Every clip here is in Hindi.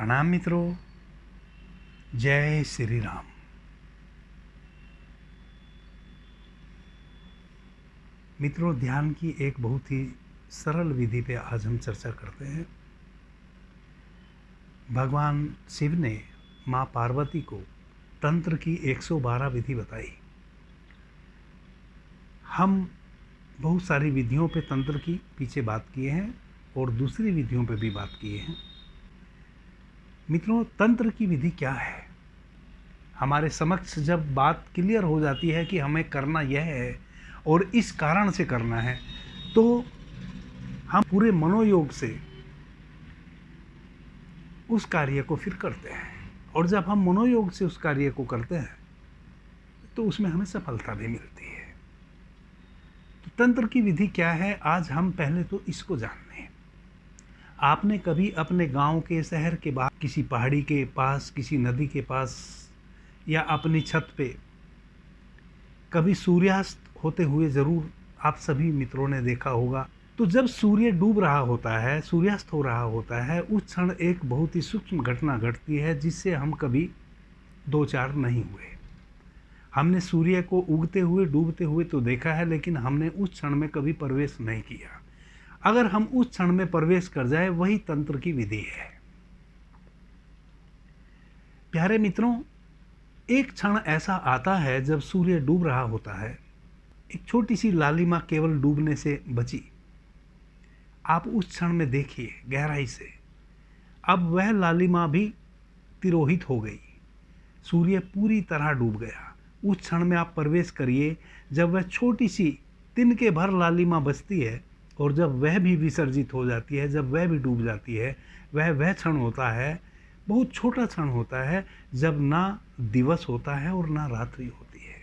प्रणाम मित्रों, जय श्री राम। मित्रों, ध्यान की एक बहुत ही सरल विधि पे आज हम चर्चा करते हैं। भगवान शिव ने माँ पार्वती को तंत्र की 112 विधि बताई। हम बहुत सारी विधियों पे तंत्र की पीछे बात किए हैं और दूसरी विधियों पे भी बात किए हैं। मित्रों, तंत्र की विधि क्या है? हमारे समक्ष जब बात क्लियर हो जाती है कि हमें करना यह है और इस कारण से करना है, तो हम पूरे मनोयोग से उस कार्य को फिर करते हैं। और जब हम मनोयोग से उस कार्य को करते हैं तो उसमें हमें सफलता भी मिलती है। तो तंत्र की विधि क्या है, आज हम पहले तो इसको जान लें। आपने कभी अपने गांव के, शहर के बाहर, किसी पहाड़ी के पास, किसी नदी के पास या अपनी छत पे कभी सूर्यास्त होते हुए जरूर आप सभी मित्रों ने देखा होगा। तो जब सूर्य डूब रहा होता है, सूर्यास्त हो रहा होता है, उस क्षण एक बहुत ही सूक्ष्म घटना घटती है जिससे हम कभी दो चार नहीं हुए। हमने सूर्य को उगते हुए, डूबते हुए तो देखा है, लेकिन हमने उस क्षण में कभी प्रवेश नहीं किया। अगर हम उस क्षण में प्रवेश कर जाए, वही तंत्र की विधि है। प्यारे मित्रों, एक क्षण ऐसा आता है जब सूर्य डूब रहा होता है, एक छोटी सी लालिमा केवल डूबने से बची। आप उस क्षण में देखिए गहराई से, अब वह लालिमा भी तिरोहित हो गई, सूर्य पूरी तरह डूब गया। उस क्षण में आप प्रवेश करिए जब वह छोटी सी तिनके भर लालिमा बचती है, और जब वह भी विसर्जित हो जाती है, जब वह भी डूब जाती है, वह क्षण होता है, बहुत छोटा क्षण होता है, जब ना दिवस होता है और ना रात्रि होती है।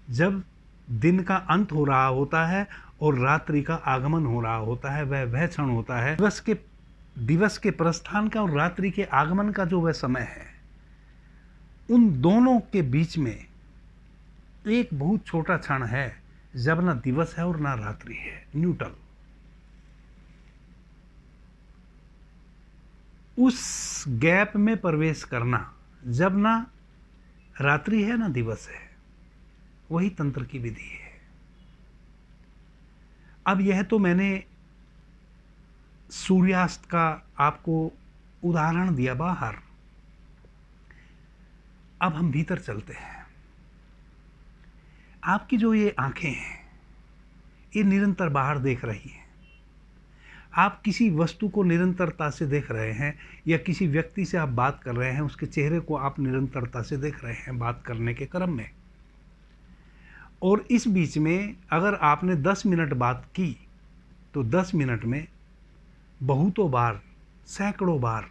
जब दिन का अंत हो रहा होता है और रात्रि का आगमन हो रहा होता है, वह क्षण होता है। दिवस के प्रस्थान का और रात्रि के आगमन का जो वह समय है, उन दोनों के बीच में एक बहुत छोटा क्षण है जब ना दिवस है और ना रात्रि है, न्यूट्रल। उस गैप में प्रवेश करना, जब ना रात्रि है ना दिवस है, वही तंत्र की विधि है। अब यह तो मैंने सूर्यास्त का आपको उदाहरण दिया बाहर। अब हम भीतर चलते हैं। आपकी जो ये आंखें हैं, ये निरंतर बाहर देख रही हैं। आप किसी वस्तु को निरंतरता से देख रहे हैं, या किसी व्यक्ति से आप बात कर रहे हैं, उसके चेहरे को आप निरंतरता से देख रहे हैं बात करने के क्रम में। और इस बीच में अगर आपने 10 मिनट बात की, तो 10 मिनट में बहुतों बार, सैकड़ों बार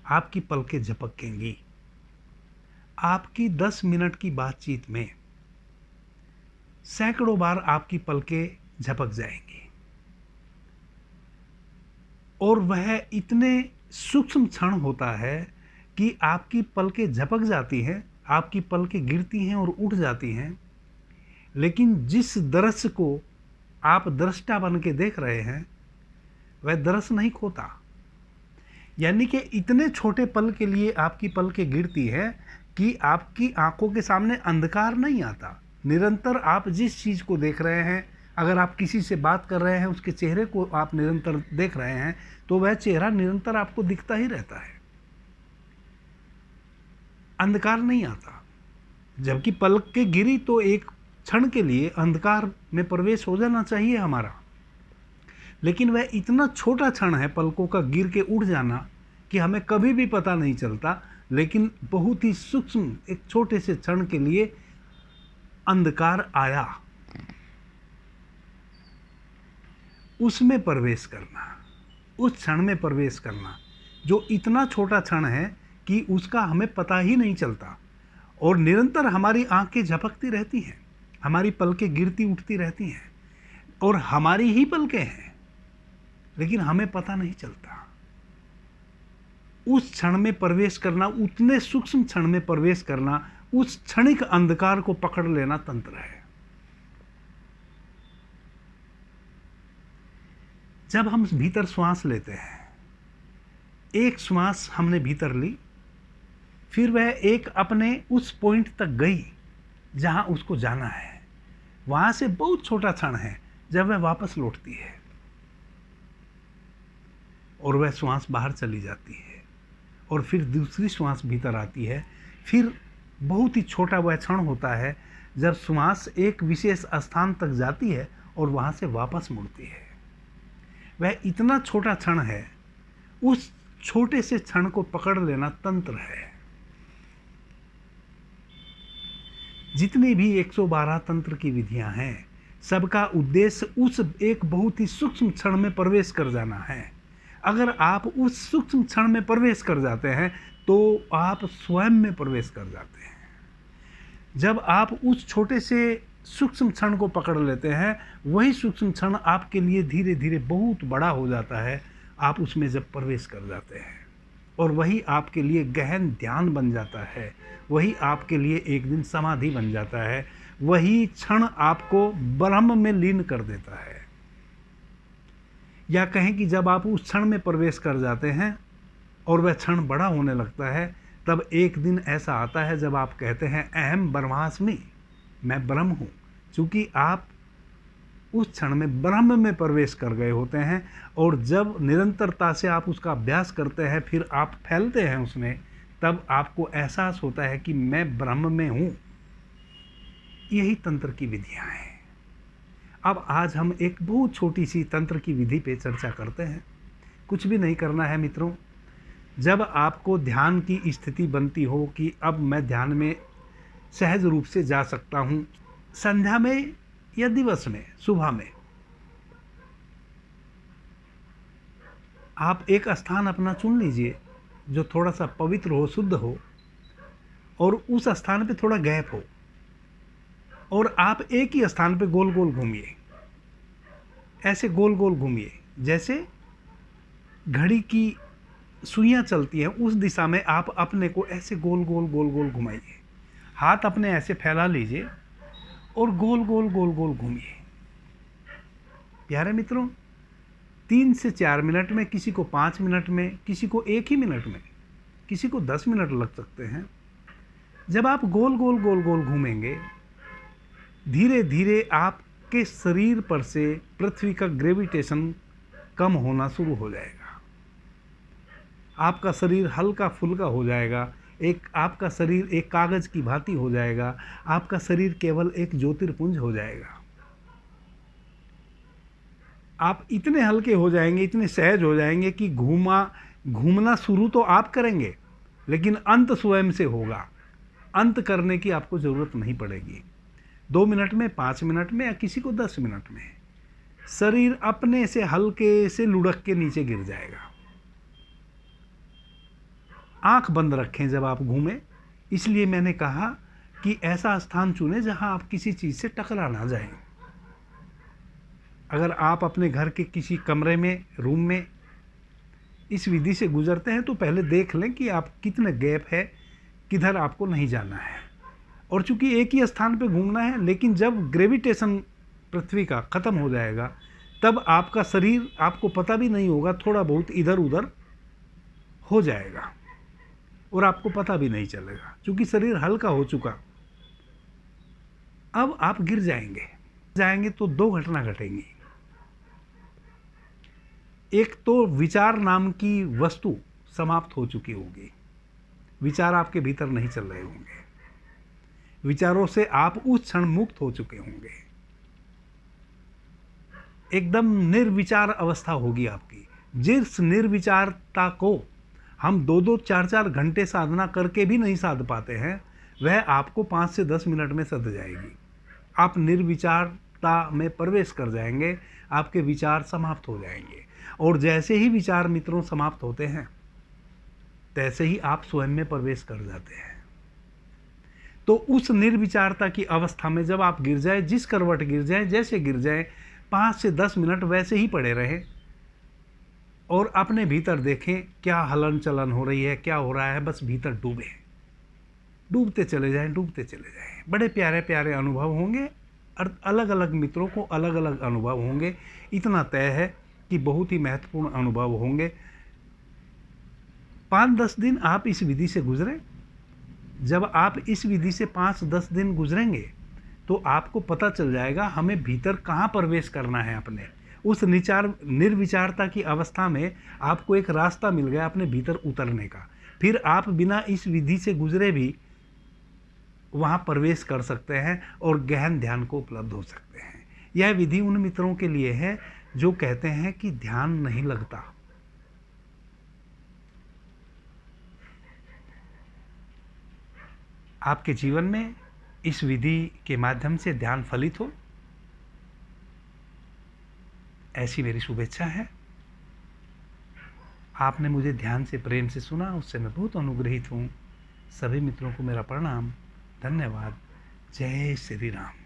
आपकी पलकें झपकेंगी। आपकी 10 मिनट की बातचीत में सैकड़ों बार आपकी पलकें झपक जाएंगी, और वह इतने सूक्ष्म क्षण होता है कि आपकी पलकें झपक जाती हैं, आपकी पलकें गिरती हैं और उठ जाती हैं, लेकिन जिस दृश्य को आप दृष्टा बन के देख रहे हैं, वह दृश्य नहीं खोता। यानी कि इतने छोटे पल के लिए आपकी पलकें गिरती है कि आपकी आंखों के सामने अंधकार नहीं आता। निरंतर आप जिस चीज को देख रहे हैं, अगर आप किसी से बात कर रहे हैं, उसके चेहरे को आप निरंतर देख रहे हैं, तो वह चेहरा निरंतर आपको दिखता ही रहता है, अंधकार नहीं आता। जबकि पलकें गिरी तो एक क्षण के लिए अंधकार में प्रवेश हो जाना चाहिए हमारा, लेकिन वह इतना छोटा क्षण है पलकों का गिर के उड़ जाना कि हमें कभी भी पता नहीं चलता। लेकिन बहुत ही सूक्ष्म एक छोटे से क्षण के लिए अंधकार आया, उसमें प्रवेश करना, उस क्षण में प्रवेश करना, जो इतना छोटा क्षण है कि उसका हमें पता ही नहीं चलता, और निरंतर हमारी आंखें झपकती रहती हैं, हमारी पलकें गिरती उठती रहती हैं, और हमारी ही पलकें हैं, लेकिन हमें पता नहीं चलता। उस क्षण में प्रवेश करना, उतने सूक्ष्म क्षण में प्रवेश करना, उस क्षणिक अंधकार को पकड़ लेना तंत्र है। जब हम भीतर श्वास लेते हैं, एक श्वास हमने भीतर ली, फिर वह एक अपने उस पॉइंट तक गई जहां उसको जाना है। वहां से बहुत छोटा क्षण है जब वह वापस लौटती है और वह श्वास बाहर चली जाती है, और फिर दूसरी श्वास भीतर आती है। फिर बहुत ही छोटा वह क्षण होता है जब श्वास एक विशेष स्थान तक जाती है और वहां से वापस मुड़ती है। वह इतना छोटा क्षण है, उस छोटे से क्षण को पकड़ लेना तंत्र है। जितनी भी 112 तंत्र की विधियां हैं, सबका उद्देश्य उस एक बहुत ही सूक्ष्म क्षण में प्रवेश कर जाना है। अगर आप उस सूक्ष्म क्षण में प्रवेश कर जाते हैं तो आप स्वयं में प्रवेश कर जाते हैं। जब आप उस छोटे से सूक्ष्म क्षण को पकड़ लेते हैं, वही सूक्ष्म क्षण आपके लिए धीरे धीरे बहुत बड़ा हो जाता है। आप उसमें जब प्रवेश कर जाते हैं, और वही आपके लिए गहन ध्यान बन जाता है, वही आपके लिए एक दिन समाधि बन जाता है, वही क्षण आपको ब्रह्म में लीन कर देता है। या कहें कि जब आप उस क्षण में प्रवेश कर जाते हैं और वह क्षण बड़ा होने लगता है, तब एक दिन ऐसा आता है जब आप कहते हैं अहम ब्रह्मास्मि, मैं ब्रह्म हूँ। क्योंकि आप उस क्षण में ब्रह्म में प्रवेश कर गए होते हैं, और जब निरंतरता से आप उसका अभ्यास करते हैं, फिर आप फैलते हैं उसमें, तब आपको एहसास होता है कि मैं ब्रह्म में हूँ। यही तंत्र की विधियाँ हैं। अब आज हम एक बहुत छोटी सी तंत्र की विधि पे चर्चा करते हैं। कुछ भी नहीं करना है मित्रों। जब आपको ध्यान की स्थिति बनती हो कि अब मैं ध्यान में सहज रूप से जा सकता हूँ, संध्या में या दिवस में, सुबह में, आप एक स्थान अपना चुन लीजिए जो थोड़ा सा पवित्र हो, शुद्ध हो, और उस स्थान पे थोड़ा गैप हो, और आप एक ही स्थान पे गोल गोल घूमिए। ऐसे गोल गोल घूमिए जैसे घड़ी की सुइयां चलती हैं, उस दिशा में आप अपने को ऐसे गोल गोल गोल गोल घुमाइए। हाथ अपने ऐसे फैला लीजिए और गोल गोल गोल गोल घूमिए। प्यारे मित्रों, 3 से 4 मिनट में, किसी को 5 मिनट में, किसी को 1 ही मिनट में, किसी को 10 मिनट लग सकते हैं। जब आप गोल गोल गोल गोल घूमेंगे, धीरे धीरे आपके शरीर पर से पृथ्वी का ग्रेविटेशन कम होना शुरू हो जाएगा। आपका शरीर हल्का फुल्का हो जाएगा। आपका शरीर एक कागज की भांति हो जाएगा। आपका शरीर केवल एक ज्योतिर्पुंज हो जाएगा। आप इतने हल्के हो जाएंगे, इतने सहज हो जाएंगे कि घूमना शुरू तो आप करेंगे, लेकिन अंत स्वयं से होगा। अंत करने की आपको ज़रूरत नहीं पड़ेगी। 2 मिनट में, 5 मिनट में, या किसी को 10 मिनट में शरीर अपने से हल्के से लुढ़क के नीचे गिर जाएगा। आंख बंद रखें जब आप घूमें। इसलिए मैंने कहा कि ऐसा स्थान चुनें जहां आप किसी चीज़ से टकरा ना जाएं। अगर आप अपने घर के किसी कमरे में, रूम में इस विधि से गुजरते हैं, तो पहले देख लें कि आप कितने गैप है, किधर आपको नहीं जाना है। और चूंकि एक ही स्थान पे घूमना है, लेकिन जब ग्रेविटेशन पृथ्वी का ख़त्म हो जाएगा, तब आपका शरीर, आपको पता भी नहीं होगा, थोड़ा बहुत इधर उधर हो जाएगा और आपको पता भी नहीं चलेगा, क्योंकि शरीर हल्का हो चुका। अब आप गिर जाएंगे तो 2 घटना घटेंगी। एक तो विचार नाम की वस्तु समाप्त हो चुकी होगी। विचार आपके भीतर नहीं चल रहे होंगे। विचारों से आप उस क्षण मुक्त हो चुके होंगे। एकदम निर्विचार अवस्था होगी आपकी। जिस निर्विचारता को हम 2-2, 4-4 घंटे साधना करके भी नहीं साध पाते हैं, वह आपको 5 से 10 मिनट में सध जाएगी। आप निर्विचारता में प्रवेश कर जाएंगे, आपके विचार समाप्त हो जाएंगे। और जैसे ही विचार मित्रों समाप्त होते हैं, तैसे ही आप स्वयं में प्रवेश कर जाते हैं। तो उस निर्विचारता की अवस्था में जब आप गिर जाए, जिस करवट गिर जाए, जैसे गिर जाए, 5 से 10 मिनट वैसे ही पड़े रहें और अपने भीतर देखें क्या हलन चलन हो रही है, क्या हो रहा है। बस भीतर डूबते चले जाएं, डूबते चले जाएं। बड़े प्यारे प्यारे अनुभव होंगे और अलग अलग मित्रों को अलग अलग अनुभव होंगे। इतना तय है कि बहुत ही महत्वपूर्ण अनुभव होंगे। 5-10 दिन आप इस विधि से गुजरें। जब आप इस विधि से 5-10 दिन गुजरेंगे तो आपको पता चल जाएगा हमें भीतर कहाँ प्रवेश करना है। अपने उस निर्विचारता की अवस्था में आपको एक रास्ता मिल गया अपने भीतर उतरने का। फिर आप बिना इस विधि से गुजरे भी वहाँ प्रवेश कर सकते हैं और गहन ध्यान को उपलब्ध हो सकते हैं। यह विधि उन मित्रों के लिए है जो कहते हैं कि ध्यान नहीं लगता। आपके जीवन में इस विधि के माध्यम से ध्यान फलित हो, ऐसी मेरी शुभेच्छा है। आपने मुझे ध्यान से प्रेम से सुना, उससे मैं बहुत अनुग्रहित हूँ। सभी मित्रों को मेरा प्रणाम, धन्यवाद। जय श्री राम।